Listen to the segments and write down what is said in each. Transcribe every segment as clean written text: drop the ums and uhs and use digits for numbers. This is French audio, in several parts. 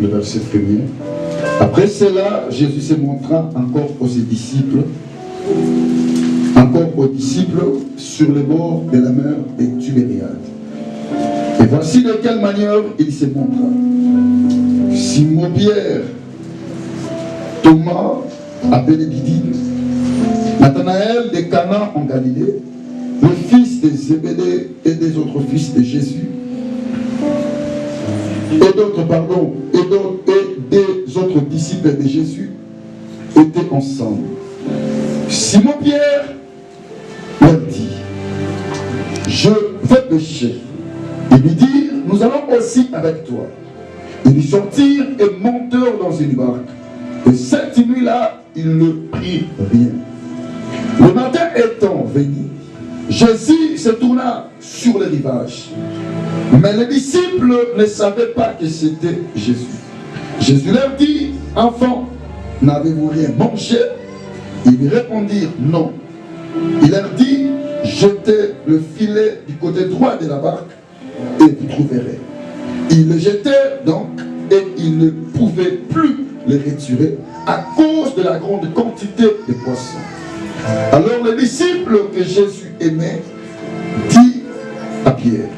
Le verset premier. Après cela, Jésus se montra encore aux disciples, sur les bords de la mer de Tibériade. Et voici de quelle manière il se montra. Simon-Pierre, Thomas, appelé Didyme, Nathanaël de Cana en Galilée, le fils de Zébédée et des autres fils de Jésus, et des autres disciples de Jésus étaient ensemble. Simon-Pierre leur dit, je vais pêcher. Et lui dire, nous allons aussi avec toi. Ils sortirent et montèrent dans une barque. Et cette nuit-là, ils ne prirent rien. Le matin étant venu, Jésus se tourna sur le rivage. Mais les disciples ne savaient pas que c'était Jésus. Jésus leur dit, enfants, n'avez-vous rien mangé? Ils lui répondirent, non. Il leur dit, jetez le filet du côté droit de la barque et vous trouverez. Ils le jetèrent donc et ils ne pouvaient plus le retirer à cause de la grande quantité de poissons. Alors le disciple que Jésus aimait dit à Pierre,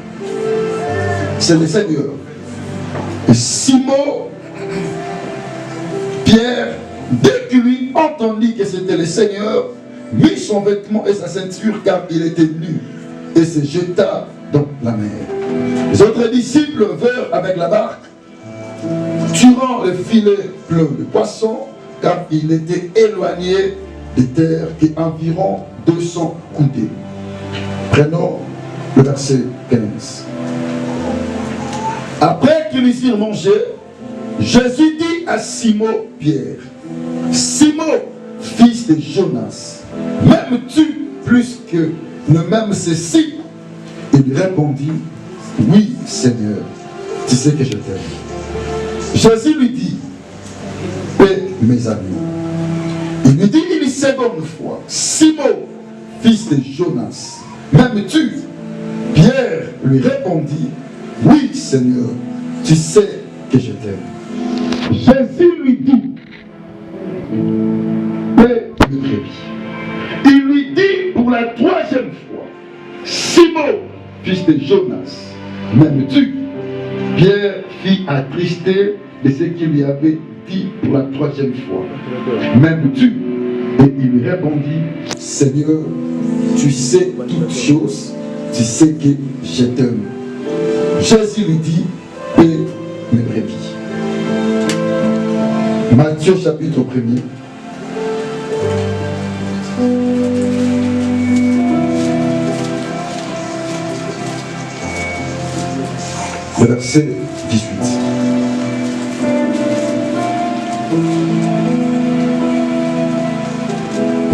c'est le Seigneur. Et Simon, Pierre, dès qu'il lui entendit que c'était le Seigneur, mit son vêtement et sa ceinture car il était nu et se jeta dans la mer. Les autres disciples vinrent avec la barque, tuant le filet plein de poissons car il était éloigné des terres qu'environ 200 coudées. Prenons le verset 15. Après qu'ils eurent mangé, Jésus dit à Simon Pierre, Simon, fils de Jonas, m'aimes-tu plus que ne m'aimes ceci? Il lui répondit, oui Seigneur, tu sais que je t'aime. Jésus lui dit, paix mes amis. Il lui dit une seconde fois, Simon, fils de Jonas, m'aimes-tu? Pierre lui répondit, oui Seigneur, tu sais que je t'aime. Jésus lui dit, paix mes brebis. Il lui dit pour la troisième fois, Simon, fils de Jonas, m'aimes-tu? Pierre fit attristé de ce qu'il lui avait dit pour la troisième fois. M'aimes-tu? Et il lui répondit, Seigneur, tu sais toutes choses, tu sais que je t'aime. Jésus lui dit, paix mes brebis. Matthieu chapitre 1er. Le verset 18.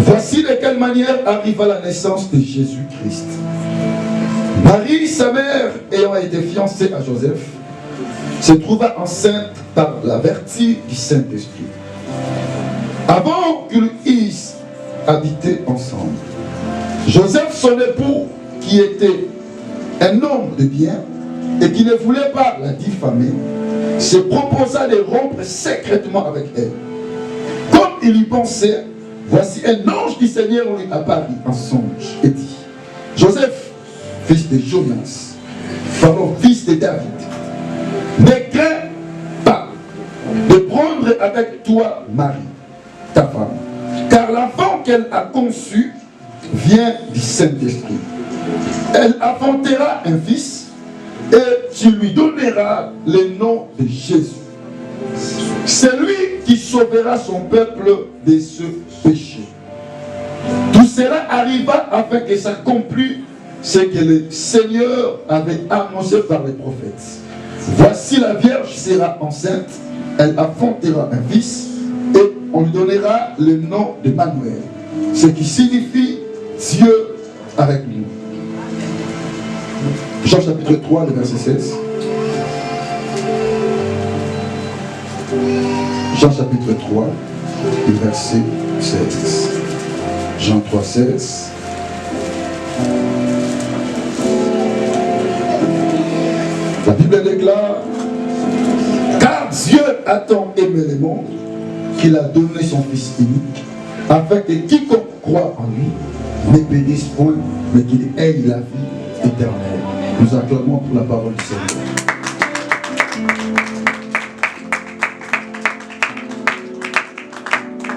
Voici de quelle manière arriva la naissance de Jésus-Christ. Marie, sa mère, ayant été fiancée à Joseph, se trouva enceinte par la vertu du Saint-Esprit. Avant qu'ils eussent habité ensemble, Joseph, son époux, qui était un homme de bien, et qui ne voulait pas la diffamer, se proposa de rompre secrètement avec elle. Comme il y pensait, voici un ange du Seigneur lui apparut en songe et dit, Joseph, fils de Jonas, fils de David, ne crains pas de prendre avec toi Marie, ta femme, car l'enfant qu'elle a conçu vient du Saint-Esprit. Elle enfantera un fils, et tu lui donneras le nom de Jésus. C'est lui qui sauvera son peuple de ce péché. Tout cela arriva afin que s'accomplisse ce que le Seigneur avait annoncé par les prophètes. Voici la Vierge sera enceinte, elle enfantera un fils, et on lui donnera le nom de Manuel, ce qui signifie Dieu avec nous. Jean chapitre 3, le verset 16. Jean chapitre 3, le verset 16. Jean 3, 16. La Bible déclare, car Dieu a tant aimé le monde qu'il a donné son Fils unique, afin que quiconque croit en lui ne périsse point, mais qu'il ait la vie éternelle. Nous acclamons pour la parole du Seigneur.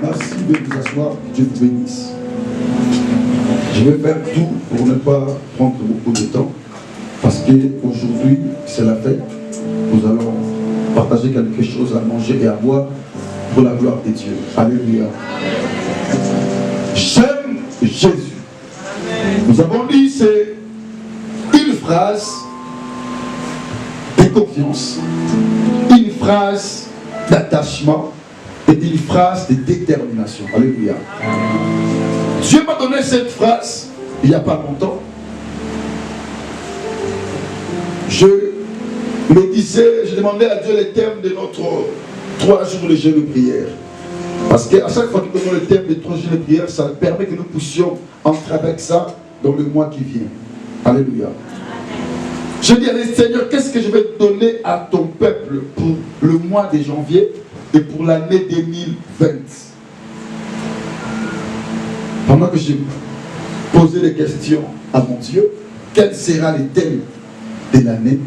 Merci de vous asseoir, que Dieu vous bénisse. Je vais faire tout pour ne pas prendre beaucoup de temps, parce qu'aujourd'hui, c'est la fête. Nous allons partager quelque chose à manger et à boire pour la gloire de Dieu. Alléluia. J'aime Jésus. Nous avons dit, c'est une phrase de confiance, une phrase d'attachement et une phrase de détermination. Alléluia. Dieu m'a donné cette phrase il n'y a pas longtemps. Je me disais, je demandais à Dieu le thème de notre 3 jours de jeûne de prière. Parce qu'à chaque fois que nous donnons le thème de 3 jours de prière, ça permet que nous puissions entrer avec ça dans le mois qui vient. Alléluia. Je dis à Seigneur, qu'est-ce que je vais donner à ton peuple pour le mois de janvier et pour l'année 2020? Pendant que je posais des questions à mon Dieu, quel sera le thème de l'année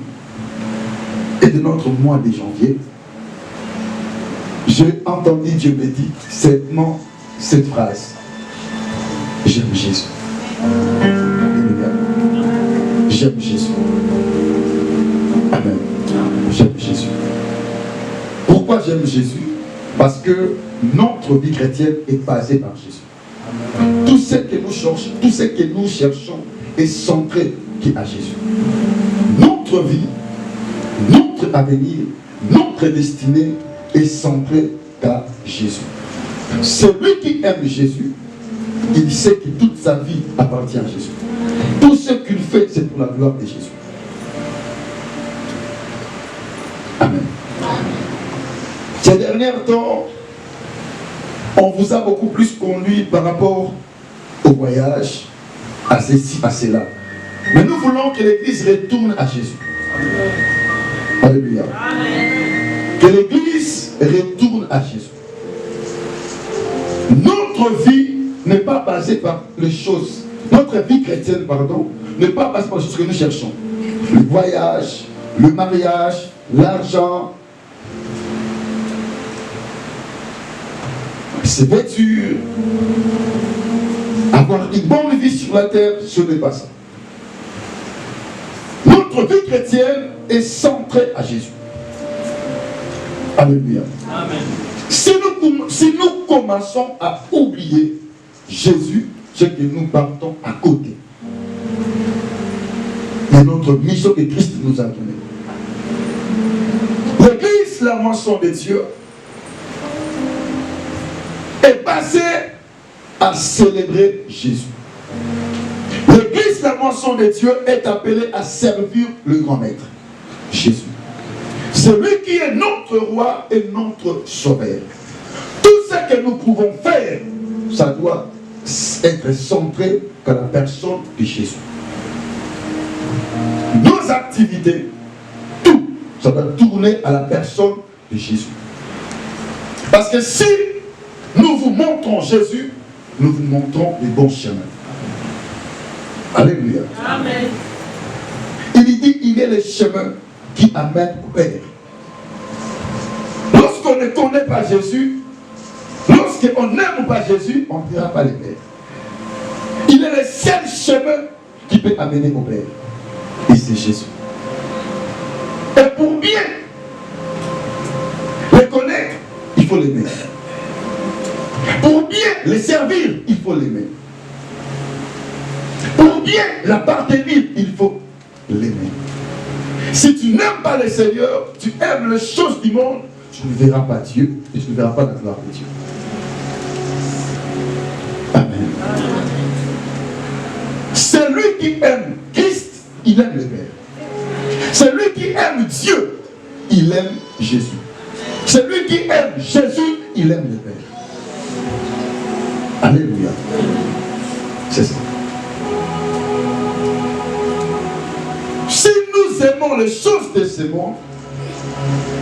et de notre mois de janvier? J'ai entendu Dieu me dire seulement cette phrase: j'aime Jésus. J'aime Jésus. Amen. J'aime Jésus. Pourquoi j'aime Jésus? Parce que notre vie chrétienne est basée par Jésus. Tout ce que nous cherchons, tout ce que nous cherchons est centré à Jésus. Notre vie, notre avenir, notre destinée est centré à Jésus. Celui qui aime Jésus, il sait que toute sa vie appartient à Jésus. Tout ce qu'il fait, c'est pour la gloire de Jésus. Amen. Ces derniers temps, on vous a beaucoup plus conduit par rapport au voyage, à ceci, à cela. Mais nous voulons que l'Église retourne à Jésus. Alléluia. Que l'Église retourne à Jésus. Notre vie n'est pas basée par les choses. Notre vie chrétienne, pardon, n'est pas basée par les choses que nous cherchons. Le voyage, le mariage, l'argent, se vêtir, avoir une bonne vie sur la terre, ce n'est pas ça. Notre vie chrétienne est centrée à Jésus. Alléluia. Amen. Si nous commençons à oublier Jésus, c'est que nous partons à côté de notre mission que Christ nous a donnée. L'Église, la moisson de Dieu, est basée à célébrer Jésus. L'Église, la moisson de Dieu, est appelée à servir le grand maître, Jésus. Celui qui est notre roi et notre sauveur. Tout ce que nous pouvons faire, ça doit être centré dans la personne de Jésus. Nos activités, tout, ça doit tourner à la personne de Jésus. Parce que si nous vous montrons Jésus, nous vous montrons les bons chemins. Alléluia. Amen. Il dit, il est le chemin qui amène au Père. Lorsqu'on ne connaît pas Jésus, lorsqu'on n'aime pas Jésus, on ne verra pas le Père. Il est le seul chemin qui peut amener au Père. Et c'est Jésus. Et pour bien le connaître, il faut l'aimer. Pour bien le servir, il faut l'aimer. Pour bien l'appartenir, il faut l'aimer. Si tu n'aimes pas le Seigneur, tu aimes les choses du monde, tu ne verras pas Dieu et tu ne verras pas la gloire de Dieu. Amen. Celui qui aime Christ, il aime le Père. Celui qui aime Dieu, il aime Jésus. Celui qui aime Jésus, il aime le Père. Alléluia. C'est ça. Si nous aimons aimons les choses de ce monde,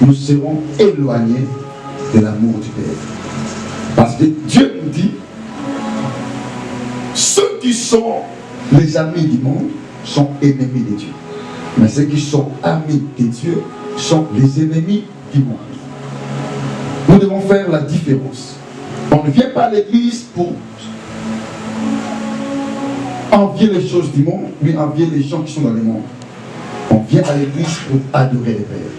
nous serons éloignés de l'amour du Père. Parce que Dieu nous dit, ceux qui sont les amis du monde sont ennemis de Dieu. Mais ceux qui sont amis de Dieu sont les ennemis du monde. Nous devons faire la différence. On ne vient pas à l'église pour envier les choses du monde, mais envier les gens qui sont dans le monde. On vient à l'église pour adorer le Père,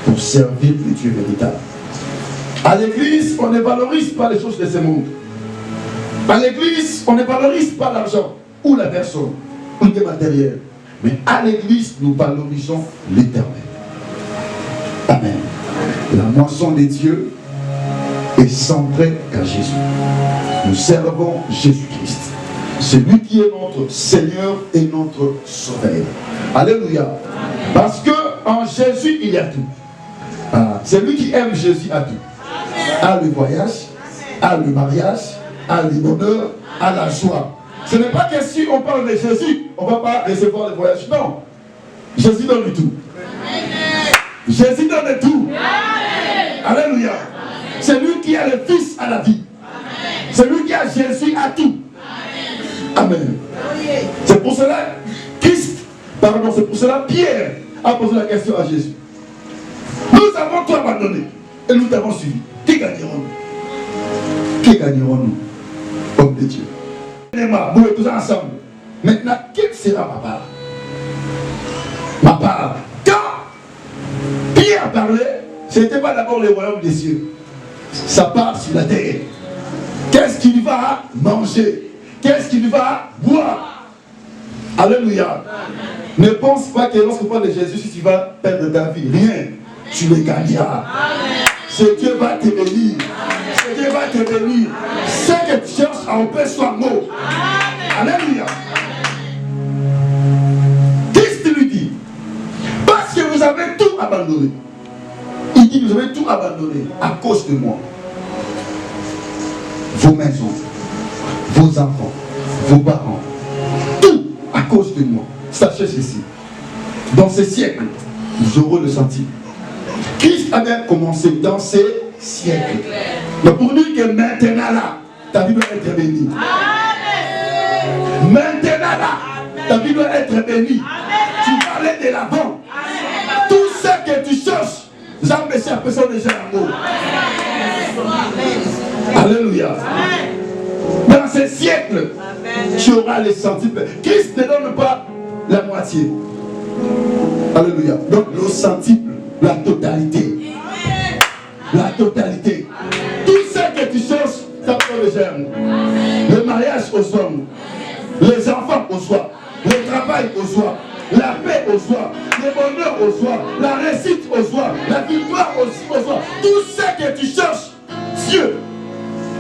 pour servir le Dieu véritable. À l'église, on ne valorise pas les choses de ce monde. À l'église, on ne valorise pas l'argent, ou la personne, ou le matériel. Mais à l'église, nous valorisons l'éternel. Amen. La moisson de Dieu est centrée à Jésus. Nous servons Jésus-Christ. C'est lui qui est notre Seigneur et notre Sauveur. Alléluia. Parce qu'en Jésus, il y a tout. C'est lui qui aime Jésus à tout. À le voyage, à le mariage, à le bonheur, à la joie. Ce n'est pas que si on parle de Jésus, on ne va pas recevoir le voyage. Non. Jésus donne tout. Jésus donne tout. Alléluia. C'est lui qui a le Fils à la vie. C'est lui qui a Jésus à tout. Amen. C'est pour cela c'est pour cela Pierre a posé la question à Jésus. Nous avons tout abandonné et nous t'avons suivi. Qui gagnerons-nous? Qui gagnerons-nous? Homme de Dieu. Nous tous ensemble. Maintenant, quelle sera ma part? Ma part. Quand Pierre parlait, ce n'était pas d'abord le royaume des cieux. Ça part sur la terre. Qu'est-ce qu'il va manger? Qu'est-ce qu'il va boire? Alléluia. Ne pense pas que lorsque tu parles de Jésus, si tu vas perdre ta vie, rien. Tu le gagneras. Ce Dieu va te bénir. Ce Dieu va te bénir. Ce que tu cherches à opérer soit mot. Alléluia. Christ lui dit, parce que vous avez tout abandonné. Il dit, vous avez tout abandonné à cause de moi. Vos maisons, vos enfants, vos parents, tout à cause de moi. Sachez ceci, dans ces siècles, vous aurez le sentiment. Christ a bien commencé dans ces siècles. Mais pour dire que maintenant là, ta vie doit être bénie. Maintenant là, ta vie doit être bénie. Tu vas aller de l'avant. Tout ce que tu cherches, Jean-Messie appelle ça déjà l'amour. Alléluia. Dans ces siècles, tu auras les sentiments. Christ ne donne pas la moitié. Alléluia. Donc le centuple, la totalité. La totalité. Tout ce que tu cherches, ça prend le germe. Le mariage au soir. Les enfants au soir. Le travail au soir. La paix au soir. Le bonheur au soir. La réussite au soir. La victoire aussi au soir. Tout ce que tu cherches, Dieu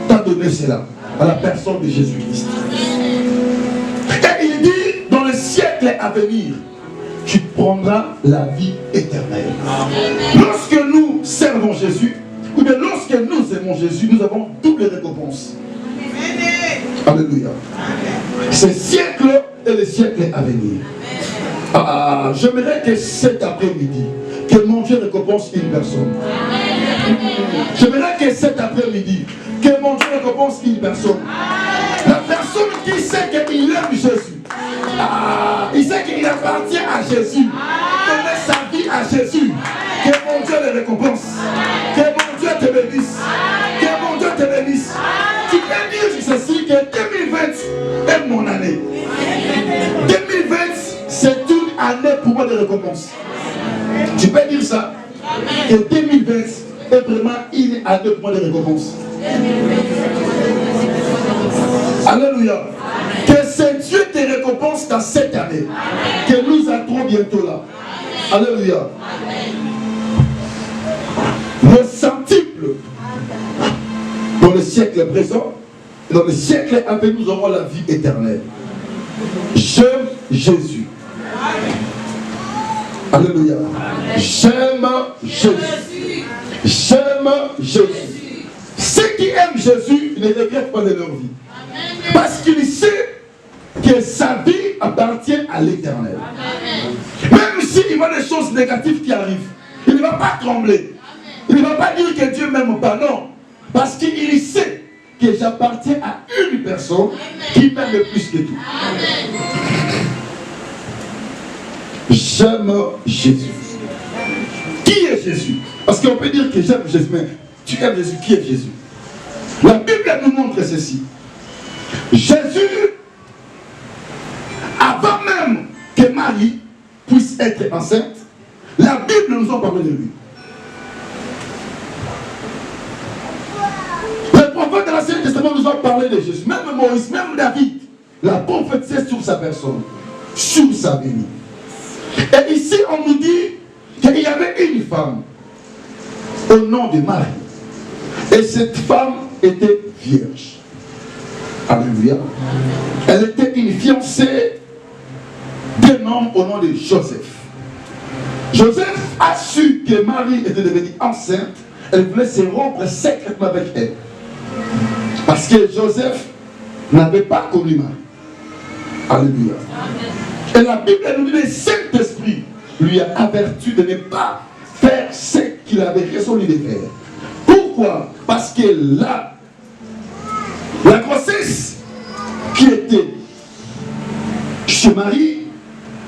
t'a donné cela à la personne de Jésus-Christ. Et il dit, dans le siècle à venir, tu prendras la vie éternelle. Lorsque nous servons Jésus, ou bien lorsque nous aimons Jésus, nous avons double récompense. Alléluia. C'est siècle et le siècle à venir. J'aimerais que cet après-midi, que mon Dieu récompense une personne. J'aimerais que cet après-midi, que mon Dieu récompense une personne. La personne qui sait qu'il aime Jésus. Il sait qu'il appartient à Jésus. Donner sa vie à Jésus. Que mon Dieu le récompense. Que mon Dieu te bénisse. Que mon Dieu te bénisse. Tu peux dire ceci que 2020 est mon année. 2020, c'est une année pour moi de récompense. Tu peux dire ça. Que 2020 est vraiment une année pour moi de récompense. Alléluia. Que c'est Dieu te récompense dans cette année. Que nous entrons bientôt là. Alléluia. Le centuple dans le siècle présent, dans le siècle à venir, nous aurons la vie éternelle. J'aime Jésus. Alléluia. J'aime Jésus. J'aime Jésus. Ceux qui aiment Jésus ne regrettent pas de leur vie. Parce qu'il sait que sa vie appartient à l'éternel. Même s'il voit des choses négatives qui arrivent, il ne va pas trembler. Il ne va pas dire que Dieu m'aime pas, non. Parce qu'il sait que j'appartiens à une personne qui m'aime plus que tout. J'aime Jésus. Qui est Jésus? Parce qu'on peut dire que j'aime Jésus, mais tu aimes Jésus. Qui est Jésus? La Bible nous montre ceci. Jésus, avant même que Marie puisse être enceinte, la Bible nous a parlé de lui. Les prophètes de l'Ancien Testament nous ont parlé de Jésus. Même Moïse, même David, la prophétie sur sa personne, sur sa venue. Et ici, on nous dit qu'il y avait une femme au nom de Marie. Et cette femme était vierge. Alléluia. Elle était une fiancée d'un homme au nom de Joseph. Joseph a su que Marie était devenue enceinte. Elle voulait se rompre secrètement avec elle. Parce que Joseph n'avait pas connu Marie. Alléluia. Et la Bible nous dit que le Saint-Esprit lui a averti de ne pas faire ce qu'il avait résolu de faire. Pourquoi? Parce que la grossesse qui était chez Marie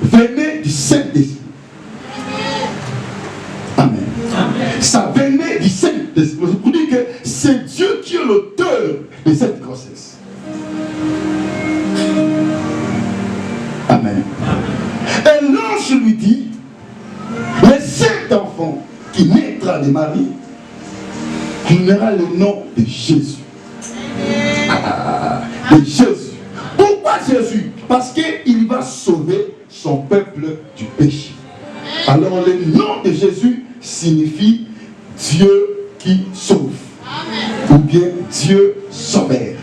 venait du Saint-Esprit. Amen. Amen. Ça venait du Saint-Esprit. Je vous dis que c'est Dieu qui est l'auteur de cette grossesse. Amen. Et l'ange lui dit, le cet enfant qui naîtra de Marie, donnera le nom de Jésus. De Jésus. Pourquoi Jésus? Parce qu'il va sauver son peuple du péché. Alors le nom de Jésus signifie Dieu qui sauve. Ou bien Dieu sauveur.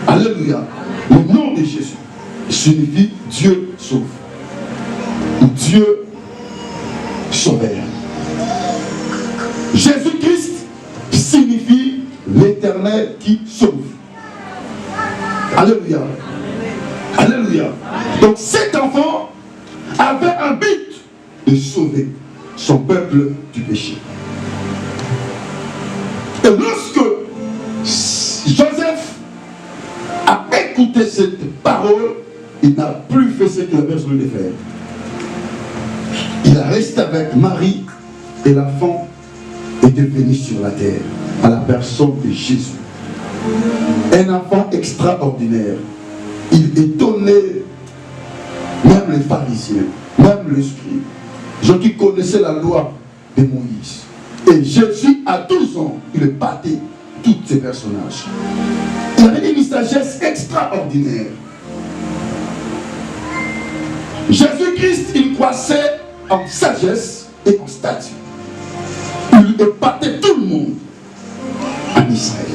Alléluia. Le nom de Jésus signifie Dieu sauve. Ou Dieu sauveur. Jésus-Christ signifie l'Éternel qui sauve. Alléluia. Alléluia. Donc cet enfant avait un but de sauver son peuple du péché. Et lorsque Joseph a écouté cette parole, il n'a plus fait ce qu'il avait besoin de faire. Il a resté avec Marie et l'enfant est devenu sur la terre à la personne de Jésus. Un enfant extraordinaire. Il étonnait même les pharisiens, même les scribes, gens qui connaissaient la loi de Moïse. Et Jésus, à 12 ans, il battait tous ces personnages. Il avait une sagesse extraordinaire. Jésus-Christ, il croissait en sagesse et en statut. Il épatait tout le monde en Israël.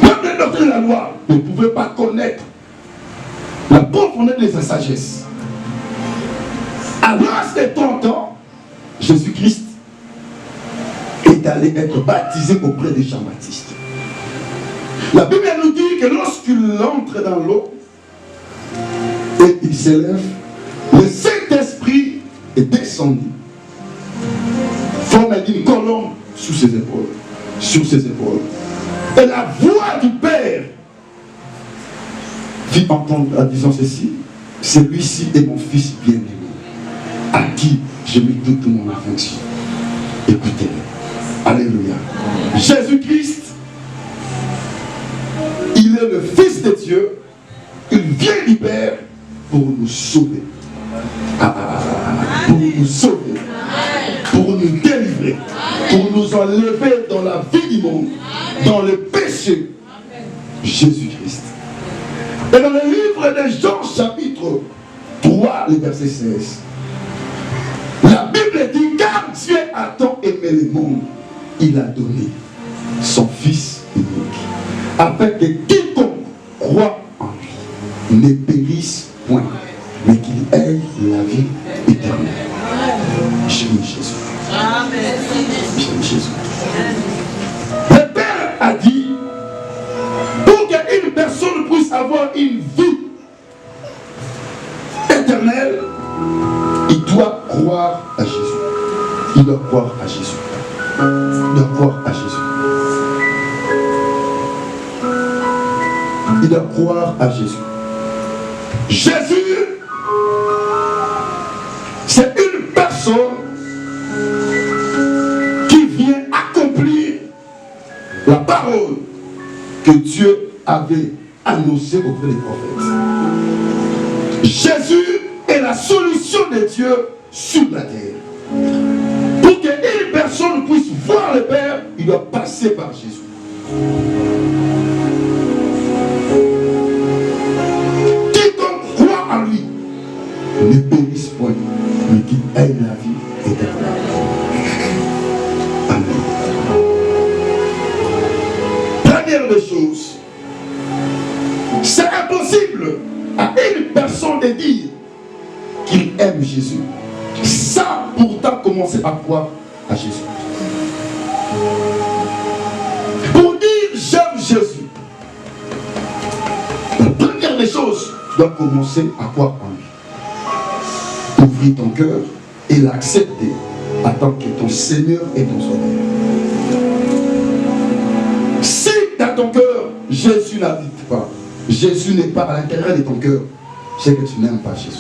Même les doctrines de la loi ne pouvaient pas connaître la profondeur de sa sagesse. À l'âge de 30 ans, Jésus-Christ est allé être baptisé auprès de Jean-Baptiste. La Bible nous dit que lorsqu'il entre dans l'eau et il s'élève, le Saint-Esprit est descendu, forme une colombe sous ses épaules, sur ses épaules. Et la voix du Père fit entendre en disant ceci: celui-ci est mon fils bien-aimé, à qui je mets toute mon affection. Écoutez-le. Alléluia. Jésus-Christ, il est le Fils de Dieu. Il vient du Père pour nous sauver. Pour nous sauver. Pour nous délivrer. Pour nous enlever dans la vie du monde. Dans le péché. Jésus-Christ. Et dans le livre de Jean chapitre 3, le verset 16. La Bible dit, car Dieu a tant aimé le monde, il a donné son Fils unique, afin que quiconque croit en lui ne périsse point, mais qu'il ait la vie éternelle. J'aime Jésus. J'aime Jésus. Le Père a dit, pour qu'une personne puisse avoir une vie éternelle, il doit croire à Jésus. Il doit croire à Jésus. Il doit croire à Jésus. Il doit croire à Jésus. Jésus, c'est une personne qui vient accomplir la parole que Dieu avait annoncée auprès des prophètes. Jésus est la solution de Dieu sur la terre. Pour qu'une personne puisse voir le Père, il doit passer par Jésus. Quiconque croit en lui ne périsse point, mais qu'il ait la vie éternelle. Amen. Première des choses, c'est impossible à une personne de dire qu'il aime Jésus sans pourtant commencer à croire à Jésus. Pour dire j'aime Jésus, la première des choses, tu dois commencer à croire en lui. Ouvrir ton cœur et l'accepter en tant que ton Seigneur et ton Sauveur. Si dans ton cœur, Jésus n'habite pas, Jésus n'est pas à l'intérieur de ton cœur, c'est que tu n'aimes pas Jésus.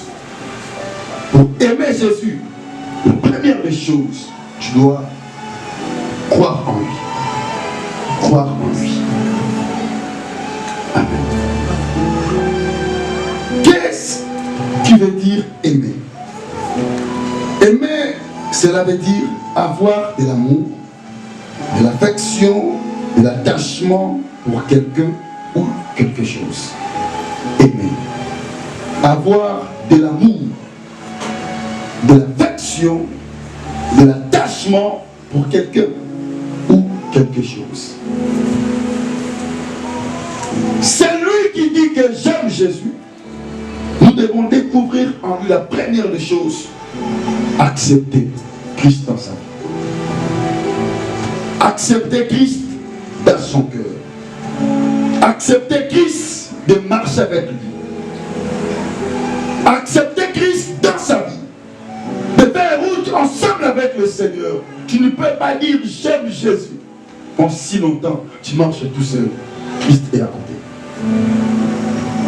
Pour aimer Jésus, la première des choses, tu dois croire en lui. Croire en lui. Amen. Qu'est-ce qui veut dire aimer? Aimer, cela veut dire avoir de l'amour, de l'affection, de l'attachement pour quelqu'un ou quelque chose. Aimer. Avoir de l'amour, de l'affection, de l'attachement pour quelqu'un ou quelque chose. C'est lui qui dit que j'aime Jésus. Nous devons découvrir en lui la première des choses. Accepter Christ dans sa vie. Accepter Christ dans son cœur. Accepter Christ de marcher avec lui. Accepter Christ dans sa vie. De faire route ensemble avec le Seigneur. Tu ne peux pas dire j'aime Jésus. En si longtemps, tu marches tout seul. Christ est à côté.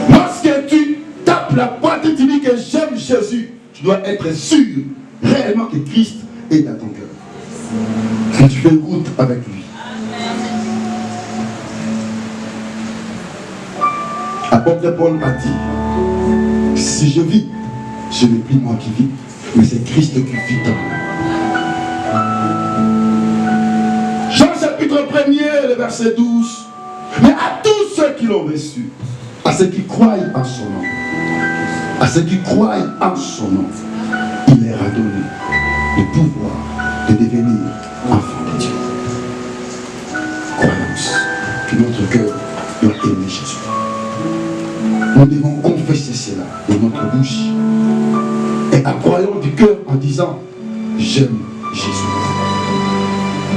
Lorsque tu tapes la porte et tu dis que j'aime Jésus, tu dois être sûr réellement que Christ est dans ton cœur. Que tu fais route avec lui. Apôtre Paul a dit, si je vis, ce n'est plus moi qui vis, mais c'est Christ qui vit en moi. Jean chapitre 1er, le verset 12. Mais à tous ceux qui l'ont reçu, à ceux qui croient en son nom, à ceux qui croient en son nom, il leur a donné le pouvoir de devenir enfants de Dieu. Croyance que notre cœur doit aimer Jésus. Nous devons confesser cela de notre bouche et en croyant du cœur en disant j'aime Jésus.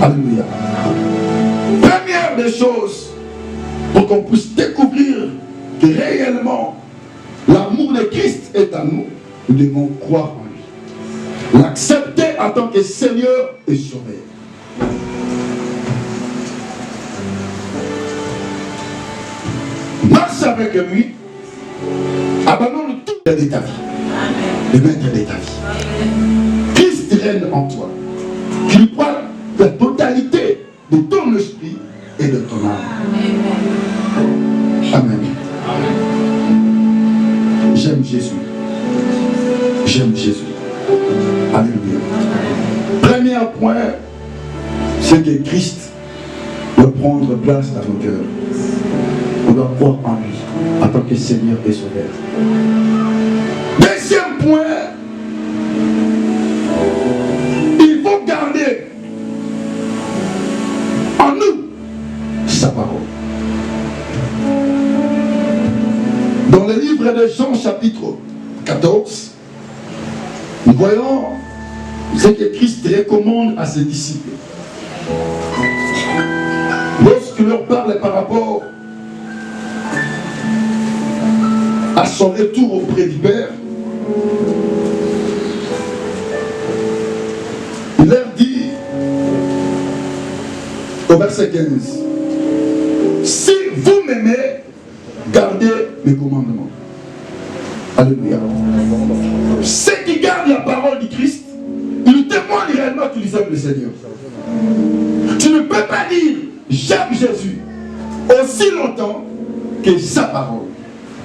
Alléluia. Première des choses pour qu'on puisse découvrir que réellement l'amour de Christ est en nous, nous devons croire en lui. L'accepter en tant que Seigneur et Sauveur. Marche avec lui. Abandonne tout de ta vie. Le maître de ta vie. Christ règne en toi. Qu'il prenne la totalité de ton esprit et de ton âme. Amen. J'aime Jésus. J'aime Jésus. Alléluia. Premier point, c'est que Christ doit prendre place dans nos cœurs. On doit croire en lui en tant que Seigneur et Sauveur. Deuxième point, il faut garder en nous sa parole. Dans le livre de Jean chapitre 14, nous voyons ce que Christ recommande à ses disciples. Lorsqu'il leur parle par rapport à son retour auprès du Père, Au verset 15. Si vous m'aimez, gardez mes commandements. Alléluia. Ceux qui gardent la parole du Christ, ils témoignent réellement qu'ils aiment le Seigneur. Tu ne peux pas dire j'aime Jésus aussi longtemps que sa parole,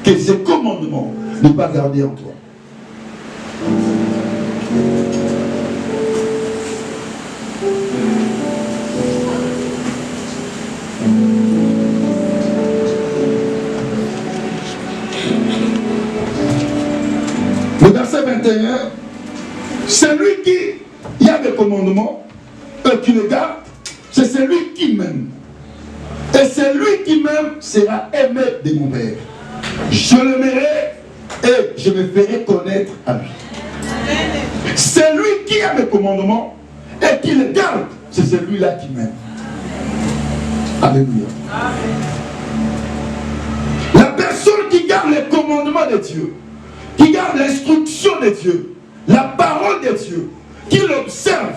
que ses commandements ne pas garder en toi. Le verset 21, celui qui a des commandements et qui les garde, c'est celui qui m'aime. Et celui qui m'aime sera aimé de mon Père. Je l'aimerai et je me ferai connaître à lui. Celui qui a mes commandements et qui les garde, c'est celui-là qui m'aime. Alléluia. La personne qui garde les commandements de Dieu, qui garde l'instruction de Dieu, la parole de Dieu, qui l'observe,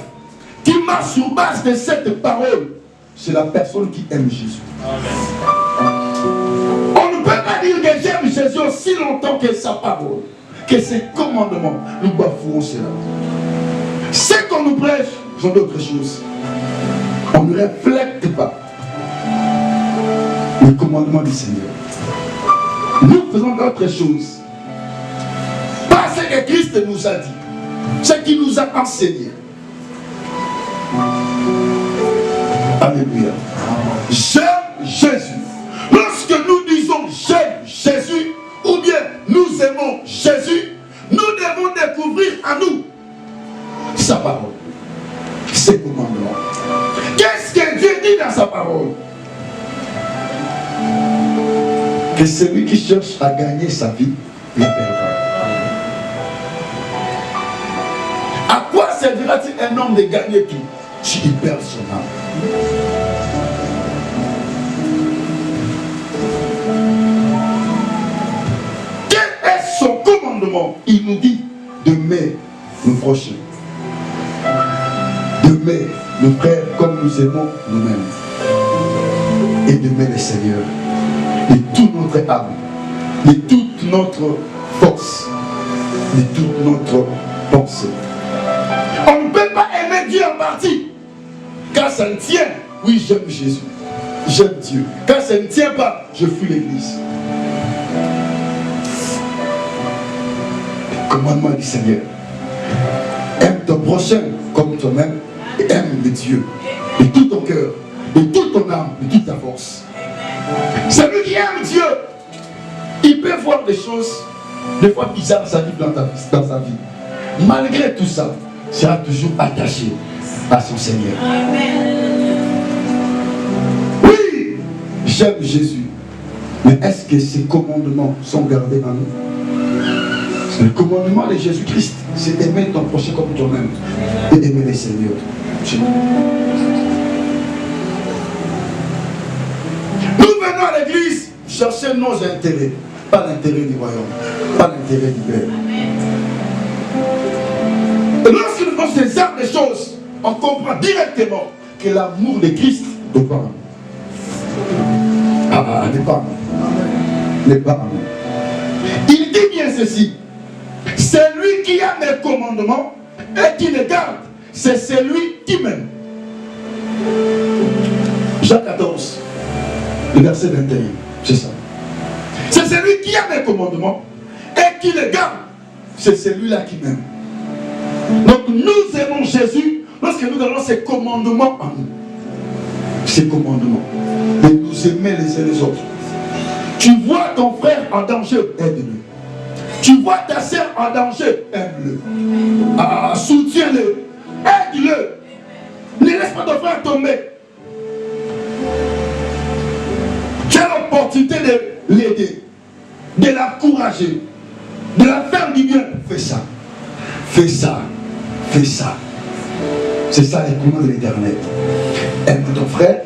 qui marche sur base de cette parole, c'est la personne qui aime Jésus. Amen. On ne peut pas dire que j'aime Jésus aussi longtemps que sa parole, que ses commandements. Nous bafouons cela. Ce qu'on nous prêche sont d'autres choses. On ne reflète pas le commandement du Seigneur. Nous faisons d'autres choses. Pas ce que Christ nous a dit, ce qu'il nous a enseigné. Alléluia. J'aime Jésus. Lorsque nous disons j'aime Jésus, ou bien nous aimons Jésus, nous devons découvrir en nous sa parole, ses commandements. Qu'est-ce que Dieu dit dans sa parole? Que celui qui cherche à gagner sa vie la perdra. À quoi servira-t-il un homme de gagner tout si il perd son âme? Quel est son commandement? Il nous dit d'aimer nos prochains, d'aimer nos frères comme nous aimons nous-mêmes, et d'aimer le Seigneur de toute notre âme, de toute notre force, de toute notre pensée. On ne peut pas aimer Dieu en partie. Quand ça ne tient, oui, j'aime Jésus, j'aime Dieu. Quand ça ne tient pas, je fuis l'église. Le commandement du Seigneur. Aime ton prochain comme toi-même et aime le Dieu de tout ton cœur, de toute ton âme, de toute ta force. Celui qui aime Dieu, il peut voir des choses, des fois bizarres, ça arrive dans sa vie. Malgré tout ça, il sera toujours attaché à son Seigneur. Oui, j'aime Jésus. Mais est-ce que ses commandements sont gardés en nous? Le commandement de Jésus-Christ, c'est aimer ton prochain comme toi-même et aimer le Seigneur. Nous venons à l'église chercher nos intérêts, pas l'intérêt du royaume, pas l'intérêt du Père. Et lorsque nous faisons ces armes de choses, on comprend directement que l'amour de Christ n'est pas en nous. N'est pas en nous. N'est pas en nous. Il dit bien ceci: celui qui a mes commandements et qui les garde, c'est celui qui m'aime. Jean 14, le verset 21, c'est ça. C'est celui qui a mes commandements et qui les garde, c'est celui-là qui m'aime. Donc nous aimons Jésus lorsque nous donnons ses commandements en nous. Ses commandements. De nous aimer les uns les autres. Tu vois ton frère en danger, aide-le. Tu vois ta soeur en danger, aime-le. Soutiens-le. Aide-le. Ne laisse pas ton frère tomber. Tu as l'opportunité de l'aider, de l'encourager, de la faire du bien. Fais ça. Fais ça. Fais ça. C'est ça les commandements de l'Éternel. Aime ton frère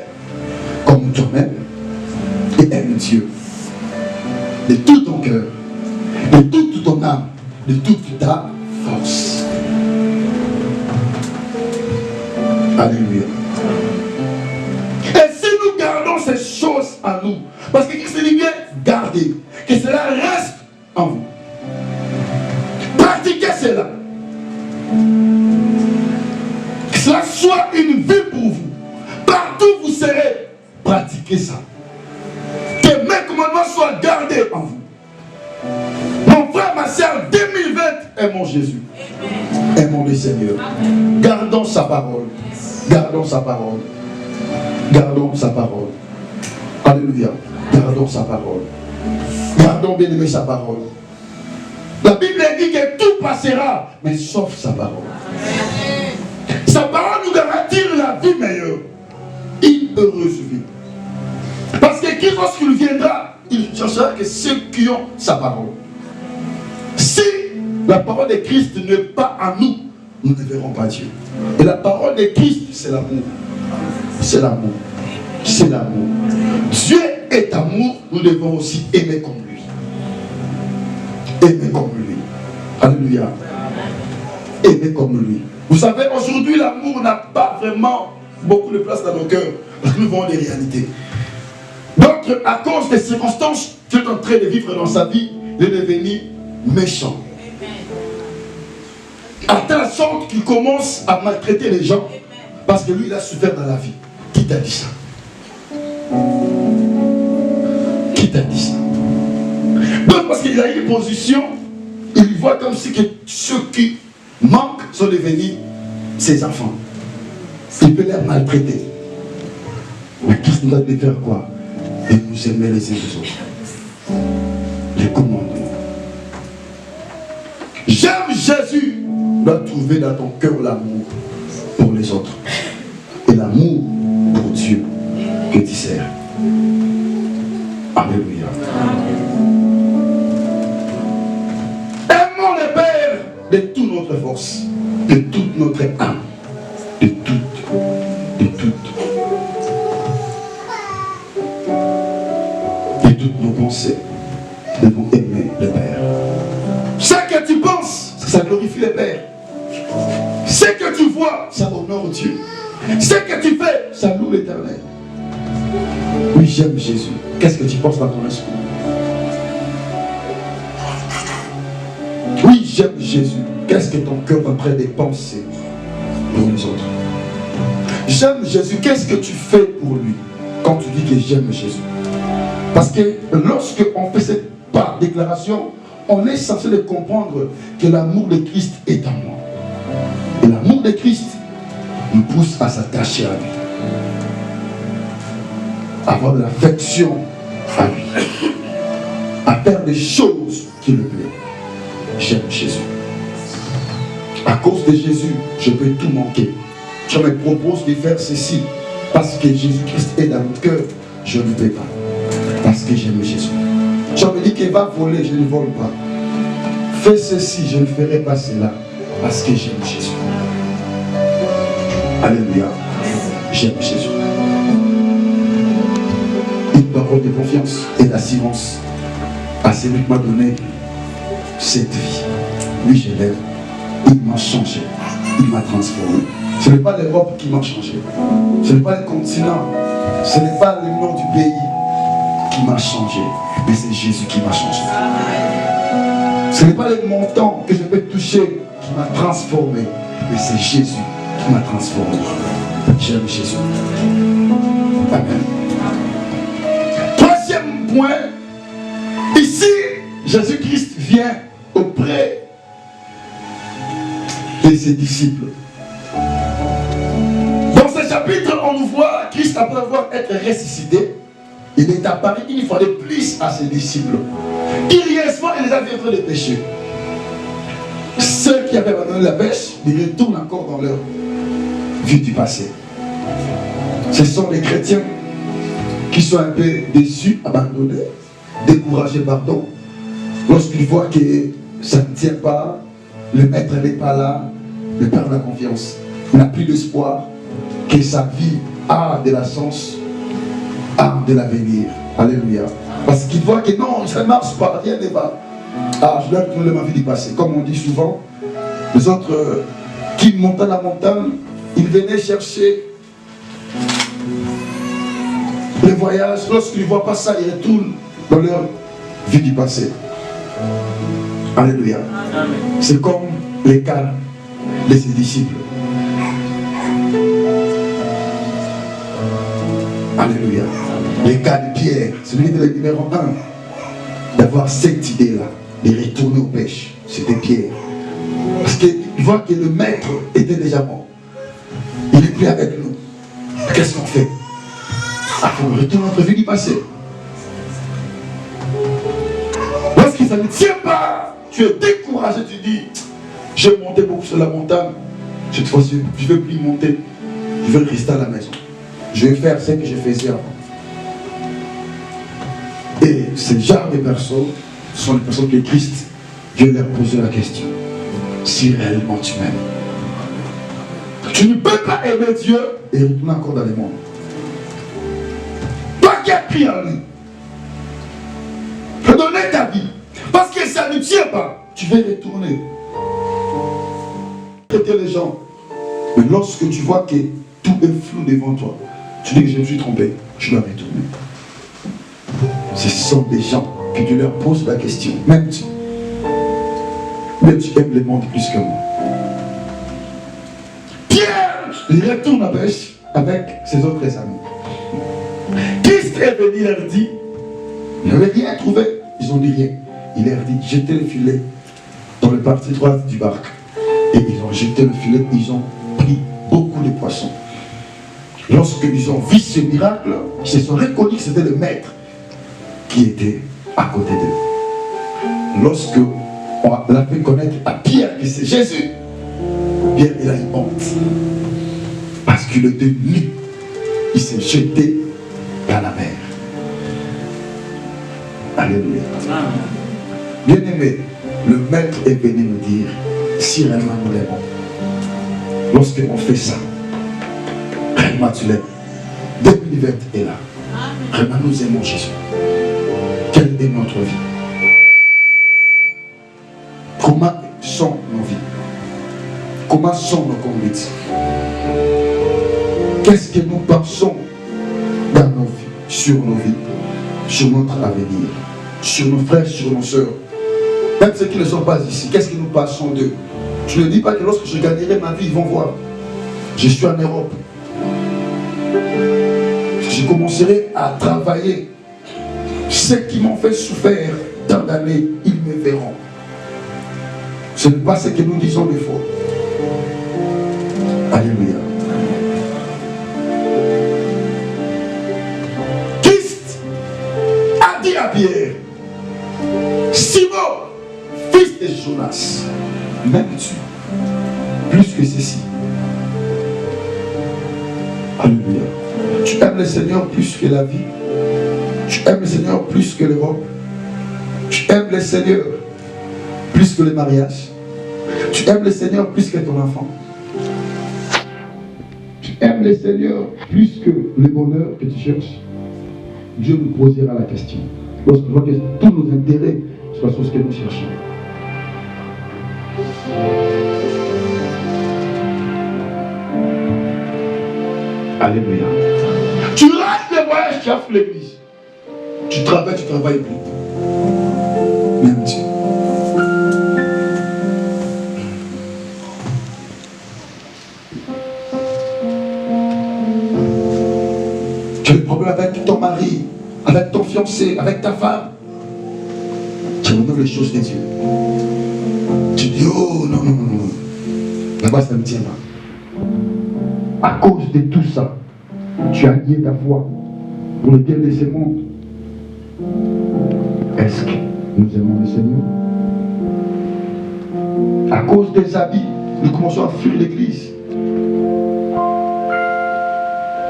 comme toi-même et aime Dieu de tout ton cœur, de toute ton âme, de toute ta force. Alléluia. Et Parce que Christ dit bien, gardez, que cela reste en vous. Pratiquez cela. Que cela soit une vie pour vous. Partout où vous serez, pratiquez ça. Que mes commandements soient gardés en vous. Mon frère, ma soeur, 2020, aimons Jésus. Aimons le Seigneur. Gardons sa parole. Gardons sa parole. Gardons sa parole. Alléluia. Gardons sa parole. Gardons bien aimé sa parole. La Bible dit que tout passera, mais sauf sa parole. Sa parole nous garantit la vie meilleure. Une heureuse vie. Parce que Christ, lorsqu'il viendra, il cherchera que ceux qui ont sa parole. Si la parole de Christ n'est pas en nous, nous ne verrons pas Dieu. Et la parole de Christ, c'est l'amour. C'est l'amour. C'est l'amour. Dieu est amour, nous devons aussi aimer comme lui. Aimer comme lui. Alléluia. Aimer comme lui. Vous savez, aujourd'hui, l'amour n'a pas vraiment beaucoup de place dans nos cœurs. Parce que nous voyons des réalités. D'autres, à cause des circonstances qu'il est en train de vivre dans sa vie, il est devenu méchant. À telle sorte qu'il commence à maltraiter les gens parce que lui, il a souffert dans la vie. Qui t'a dit ça? Qui t'a dit ça? Donc, parce qu'il a une position, il voit comme si que ceux qui manquent sont devenus ses enfants. Il peut les maltraiter. Mais Christ nous a dit de faire quoi? De nous aimer les uns les autres. Les commandements. J'aime Jésus. Tu dois trouver dans ton cœur l'amour pour les autres. Et l'amour pour Dieu que tu sers. Alléluia. Aimons le Père de toute notre force, de toute notre âme, de toutes nos pensées. Nous devons aimer le Père. Ce que tu penses, ça glorifie le Père. Ce que tu vois, ça honore Dieu. Ce que tu fais, ça loue l'Éternel. Oui, j'aime Jésus. Qu'est-ce que tu penses dans ton esprit? Oui, j'aime Jésus. Qu'est-ce que ton cœur est en train de penser pour les autres? J'aime Jésus. Qu'est-ce que tu fais pour lui quand tu dis que j'aime Jésus? Parce que lorsque on fait cette déclaration, on est censé de comprendre que l'amour de Christ est en moi. Et l'amour de Christ nous pousse à s'attacher à lui. À avoir de l'affection à lui. À faire des choses qui le plaisent. J'aime Jésus. À cause de Jésus, je peux tout manquer. Je me propose de faire ceci. Parce que Jésus-Christ est dans mon cœur, je ne peux pas. Parce que j'aime Jésus. Je me dis qu'il va voler, je ne vole pas. Fais ceci, je ne ferai pas cela. Parce que j'aime Jésus. Alléluia. J'aime Jésus. Une parole de confiance et d'assurance à celui qui m'a donné cette vie. Lui, je l'aime. Il m'a changé. Il m'a transformé. Ce n'est pas l'Europe qui m'a changé. Ce n'est pas le continent. Ce n'est pas le nom du pays qui m'a changé. Mais c'est Jésus qui m'a changé. Ce n'est pas le montant que je peux toucher qui m'a transformé. Mais c'est Jésus qui m'a transformé. J'aime Jésus. Amen. Troisième point. Ici, Jésus-Christ vient auprès de ses disciples. Dans ce chapitre, on nous voit Christ, après avoir été ressuscité, il est apparu une fois de plus à ses disciples. Curieusement, il les a vus en train de pêcher. Ceux qui avaient abandonné la pêche, ils retournent encore dans leur vie du passé. Ce sont les chrétiens qui sont un peu déçus, abandonnés, découragés, pardon, lorsqu'ils voient que ça ne tient pas, le maître n'est pas là, le père de la confiance, il n'a plus d'espoir, que sa vie a de la sens, a de l'avenir. Alléluia. Parce qu'il voit que non, ça ne marche pas, rien ne va. Ah, je dois retourner ma vie du passé. Comme on dit souvent, les autres qui montaient la montagne, ils venaient chercher le les voyages, lorsqu'ils ne voient pas ça, ils retournent dans leur vie du passé. Alléluia. C'est comme les cas de ses disciples. Alléluia. Les cas de Pierre, celui de la numéro 1, d'avoir cette idée-là, de retourner aux pêches. C'était Pierre. Parce qu'il voit que le maître était déjà mort. Il n'est plus avec nous. Qu'est-ce qu'on fait? Il faut retourner notre vie du passé. Lorsque ça ne tient pas, tu es découragé, tu dis, j'ai monté beaucoup sur la montagne, cette fois-ci, je ne vais plus monter, je vais rester à la maison. Je vais faire ce que je faisais avant. Et ce genre de personnes sont les personnes que Christ vient leur poser la question. Si réellement tu m'aimes. Tu ne peux pas aimer Dieu et retourner encore dans le monde. Toi qui as pris en lui, redonner ta vie. Parce que ça ne tient pas. Tu vas retourner. Traiter les gens. Mais lorsque tu vois que tout est flou devant toi, tu dis que je me suis trompé, je dois retourner. Ce sont des gens que tu leur poses la question. Même tu aimes le monde plus que moi. Pierre, il retourne à la pêche avec ses autres amis. Christ est venu leur dit, ils n'avaient rien trouvé, ils ont dit rien. Il leur dit, jetez le filet dans le partie droite du barque. Et ils ont jeté le filet, ils ont pris beaucoup de poissons. Lorsqu'ils ont vu ce miracle, ils se sont reconnus que c'était le maître qui était à côté d'eux. Lorsque on l'a fait connaître à Pierre que c'est Jésus, Pierre il a eu honte. Parce qu'il était nu. Il s'est jeté dans la mer. Alléluia. Bien aimé, le maître est venu nous dire si réellement nous l'aimons. Lorsqu'on fait ça, réellement tu l'aimes. 2020 est là. Réellement nous aimons Jésus. Quelle est notre vie? Comment sont nos vies? Comment sont nos conduites? Qu'est-ce que nous pensons dans nos vies, sur nos vies, sur notre avenir, sur nos frères, sur nos soeurs? Même ceux qui ne sont pas ici, qu'est-ce que nous pensons d'eux? Je ne dis pas que lorsque je gagnerai ma vie, ils vont voir. Je suis en Europe. Je commencerai à travailler. Ceux qui m'ont fait souffrir tant d'années, ils me verront. Ce n'est pas ce que nous disons des fois. Alléluia. Christ a dit à Pierre, Simon, fils de Jonas, m'aimes-tu plus que ceci? Alléluia. Tu aimes le Seigneur plus que la vie? Tu aimes le Seigneur plus que l'Europe? Tu aimes le Seigneur plus que le mariage? Tu aimes le Seigneur plus que ton enfant? Tu aimes le Seigneur plus que le bonheur que tu cherches? Dieu nous posera la question. Lorsque nous voit que tous nos intérêts soient sur ce que nous cherchons. Alléluia. Tu rates le voyage, tu as fait l'église. Tu travailles plus. Même Dieu. Tu as des problèmes avec ton mari, avec ton fiancé, avec ta femme. Tu regardes les choses de Dieu. Tu dis, oh non. Là-bas, ça ne tient pas. À cause de tout ça, tu as lié ta foi pour le bien de ce monde. Est-ce que nous aimons le Seigneur? À cause des habits, nous commençons à fuir l'église.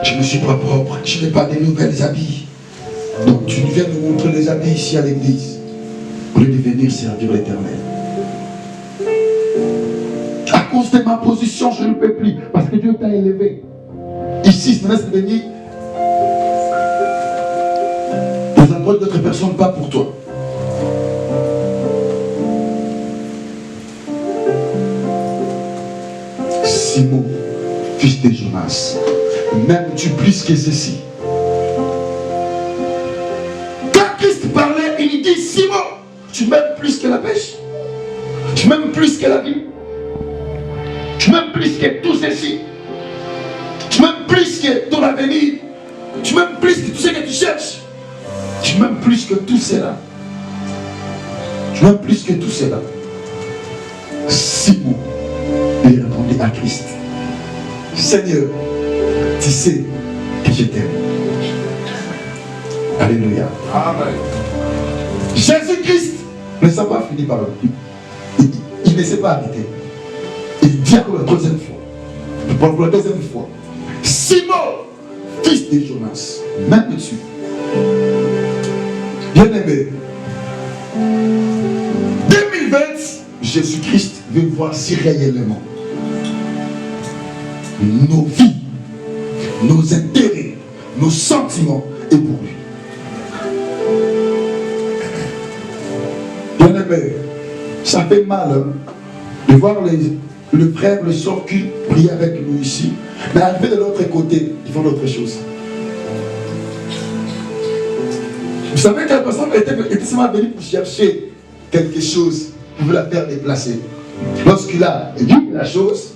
Je ne suis pas propre, je n'ai pas de nouvelles habits. Donc tu viens nous montrer les habits ici à l'église, au lieu de venir servir l'Éternel. À cause de ma position, je ne peux plus, parce que Dieu t'a élevé. Ici, ce n'est pas venir des endroits d'autres personnes, pas pour toi. Simon, fils de Jonas, m'aimes-tu plus que ceci? Simon, tu m'aimes plus que la pêche? Tu m'aimes plus que la vie? Tu m'aimes plus que tout ceci? Tu m'aimes plus que ton avenir? Tu m'aimes plus que tout ce que tu cherches? Tu m'aimes plus que tout cela? Tu m'aimes plus que tout cela? Simon, il répondit à Christ, Seigneur, tu sais que je t'aime. Alléluia. Amen. Jésus-Christ ne s'est pas fini par le il ne s'est pas arrêté. Il dit pour la deuxième fois. Pour la deuxième fois. Simon, fils de Jonas, m'aimes-tu? Bien-aimé, 2020, Jésus-Christ veut voir si réellement nos vies, nos intérêts, nos sentiments est pour lui. Bien-aimé, ça fait mal de voir le frère, le sort qui prie avec nous ici, mais arrivé de l'autre côté, ils font d'autres choses. Vous savez que la personne était seulement venue pour chercher quelque chose pour la faire déplacer. Lorsqu'il a vu la chose,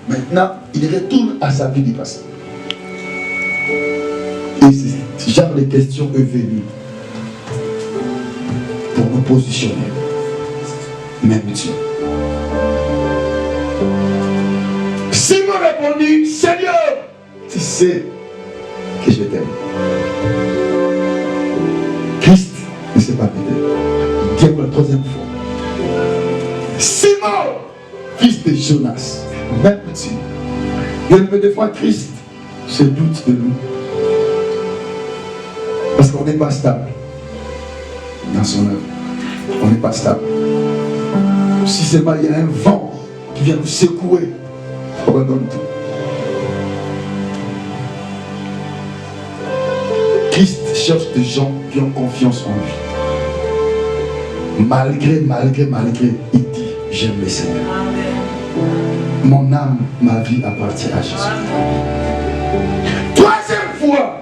maintenant, il retourne à sa vie du passé. Et ce genre de questions est venu pour nous positionner. Même Dieu. Simon répondit, Seigneur, tu sais que je t'aime. Christ ne s'est pas pété. Il dit pour la troisième fois, Simon, fils de Jonas, m'aimes-tu? Et des fois, Christ se doute de nous. Parce qu'on n'est pas stable dans son œuvre. On n'est pas stable. Si seulement il y a un vent qui vient nous secouer, on abandonne tout. Christ cherche des gens qui ont confiance en lui. Malgré, il dit, j'aime le Seigneur. Mon âme, ma vie appartient à Jésus. Troisième fois,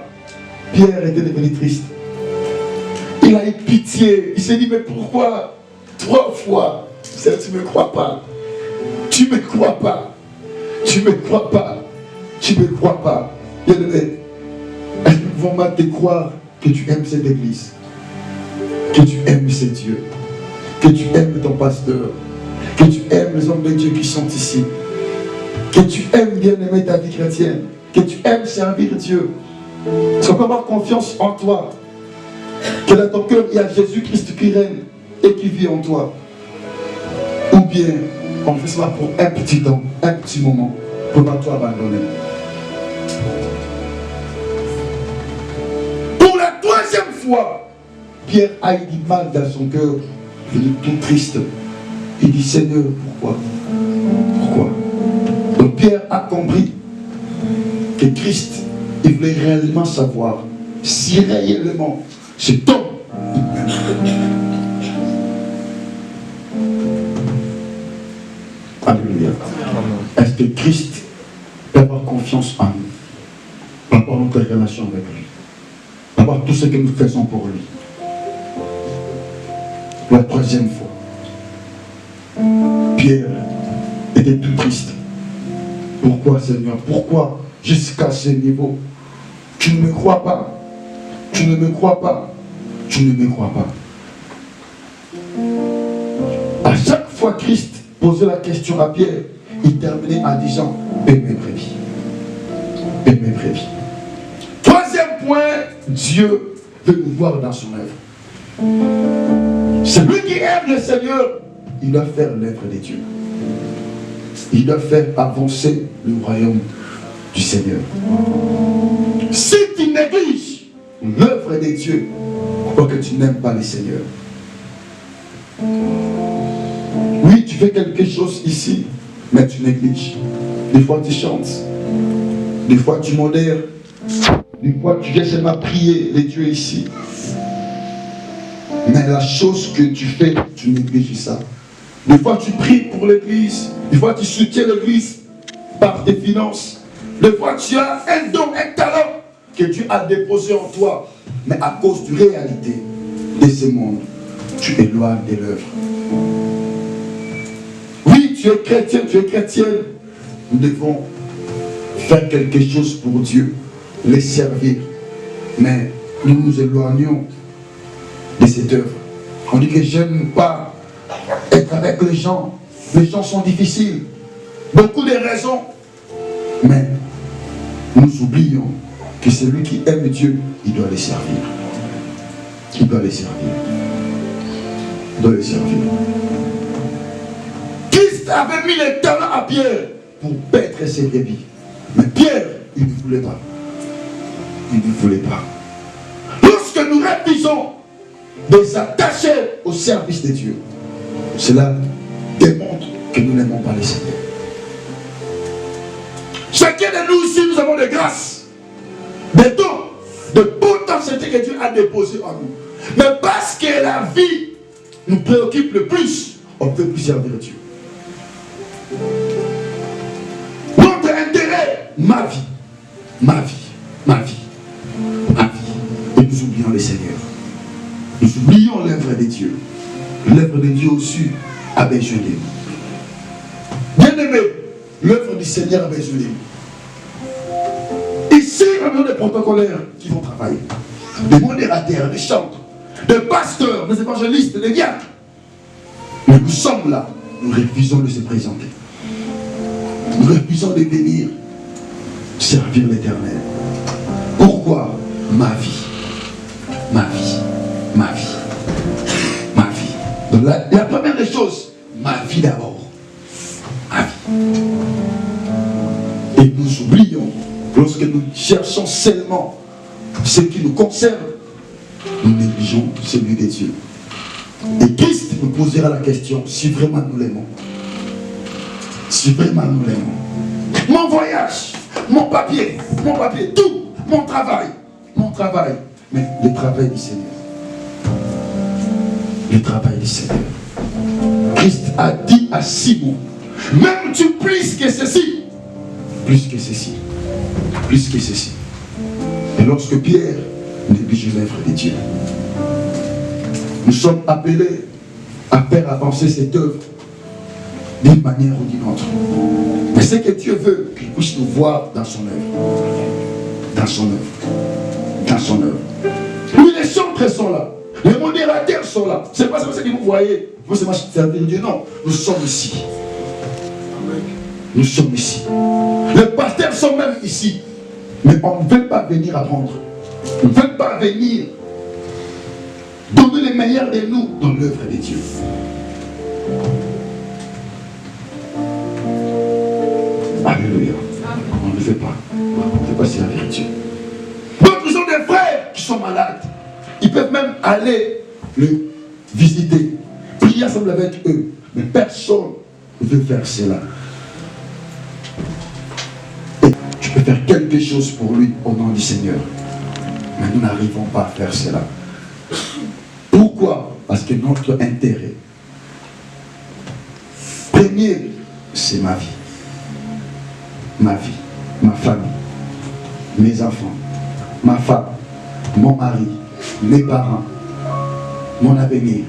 Pierre était devenu triste. Il a eu pitié. Il s'est dit, mais pourquoi 3 fois? Tu ne me crois pas. Tu ne me crois pas. Tu ne me crois pas. Tu ne me crois pas. Est-ce qu'ils vont mal te croire que tu aimes cette église? Que tu aimes ces dieux? Que tu aimes ton pasteur? Que tu aimes les hommes de Dieu qui sont ici? Que tu aimes bien aimer ta vie chrétienne? Que tu aimes servir Dieu? Est-ce qu'on peut avoir confiance en toi? Que dans ton cœur, il y a Jésus-Christ qui règne et qui vit en toi? Ou bien, on fait cela pour un petit temps, un petit moment, pour ne pas tout abandonner. Pour la 3e fois, Pierre a eu du mal dans son cœur, il est tout triste. Il dit, Seigneur, pourquoi? Pourquoi? Donc Pierre a compris que Christ, il voulait réellement savoir si réellement cet homme Alléluia. Est-ce que Christ peut avoir confiance en nous par rapport à notre relation avec lui, par rapport à tout ce que nous faisons pour lui? La 3e fois, Pierre était tout triste. Pourquoi, Seigneur? Pourquoi jusqu'à ce niveau? Tu ne me crois pas. Tu ne me crois pas. Tu ne me crois pas. À chaque fois Christ posait la question à Pierre, il terminait en disant, paie mes brebis. Paie mes brebis. 3e point, Dieu veut nous voir dans son œuvre. Celui qui aime le Seigneur, il doit faire l'œuvre de Dieu. Il doit faire avancer le royaume du Seigneur. Si tu négliges l'œuvre de Dieu, pourquoi que tu n'aimes pas le Seigneur? Oui, tu fais quelque chose ici, mais tu négliges. Des fois tu chantes, des fois tu modères, des fois tu viens seulement prier les dieux ici. Mais la chose que tu fais, tu négliges ça. Des fois tu pries pour l'église, des fois tu soutiens l'église par tes finances. Des fois tu as un don, un talent que Dieu a déposé en toi, mais à cause de la réalité de ce monde, tu éloignes de l'œuvre. Oui, tu es chrétien, tu es chrétienne. Nous devons faire quelque chose pour Dieu, les servir. Mais nous nous éloignons de cette œuvre. On dit que je n'aime pas être avec les gens. Les gens sont difficiles. Beaucoup de raisons. Mais nous oublions que celui qui aime Dieu, il doit les servir. Il doit les servir. Il doit les servir. Christ avait mis les talents à Pierre pour paître ses brebis. Mais Pierre, il ne voulait pas. Il ne voulait pas. Lorsque nous refusons de s'attacher au service de Dieu, cela démontre que nous n'aimons pas le Seigneur. Chacun de nous ici, nous avons des grâces, des dons, de potentialités que Dieu a déposées en nous. Mais parce que la vie nous préoccupe le plus, on ne peut plus servir Dieu. Notre intérêt, ma vie, ma vie, ma vie, ma vie. Et nous oublions le Seigneur. Nous oublions l'œuvre de Dieu. L'œuvre de Dieu aussi a besoin de nous. Bien-aimé, l'œuvre du Seigneur a besoin de nous. Ici, nous avons des protocolaires qui vont travailler. Des modérateurs, des chantres, des pasteurs, des évangélistes, des diacres. Mais nous sommes là. Nous refusons de se présenter. Nous refusons de venir servir l'Éternel. Pourquoi? Ma vie. Ma vie. Ma vie. Ma vie. Donc la première des choses, ma vie d'abord. Ma vie. Et nous oublions, lorsque nous cherchons seulement ce qui nous concerne, nous négligeons celui de Dieu. Et Christ nous posera la question si vraiment nous l'aimons. Si vraiment nous l'aimons. Mon voyage, mon papier, tout, mon travail, mais le travail du Seigneur. Le travail du Seigneur. Christ a dit à Simon, m'aimes-tu plus que ceci? Plus que ceci. Plus que ceci. Et lorsque Pierre néglige l'œuvre de Dieu, nous sommes appelés à faire avancer cette œuvre d'une manière ou d'une autre. Mais c'est que Dieu veut qu'il puisse nous voir dans son œuvre. Dans son œuvre. Dans son œuvre. Oui, les chantres sont là. Les modérateurs sont là. C'est pas ça que vous voyez. Vous savez servir Dieu. Non, nous sommes ici. Nous sommes ici. Les pasteurs sont même ici. Mais on ne veut pas venir apprendre. On ne veut pas venir donner les meilleurs de nous dans l'œuvre de Dieu. Alléluia. On ne le fait pas. On ne fait pas servir Dieu. D'autres sont des frères qui sont malades. Ils peuvent même aller le visiter. Prier ensemble avec eux. Mais personne ne veut faire cela. Et tu peux faire quelque chose pour lui au nom du Seigneur. Mais nous n'arrivons pas à faire cela. Pourquoi? Parce que notre intérêt premier, c'est ma vie. Ma vie, ma famille, mes enfants, ma femme, mon mari, mes parents, mon avenir,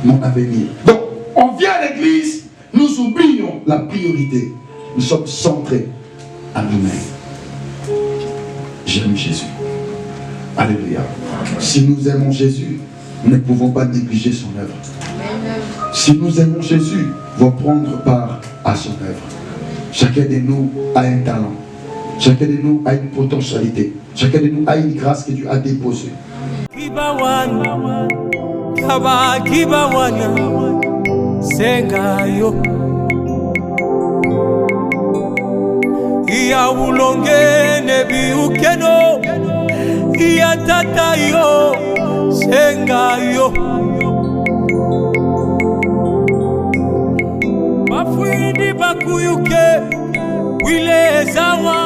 mon avenir. Donc, on vient à l'église, nous oublions la priorité. Nous sommes centrés à nous-mêmes. J'aime Jésus. Alléluia. Si nous aimons Jésus, nous ne pouvons pas négliger son œuvre. Si nous aimons Jésus, nous allons prendre part à son œuvre. Chacun de nous a un talent. Chacun de nous a une potentialité. Chacun de nous a une grâce que Dieu a déposée. Iya ulongene biukeno iya tata yo senga yo bafuindi bakuyuke wile zawa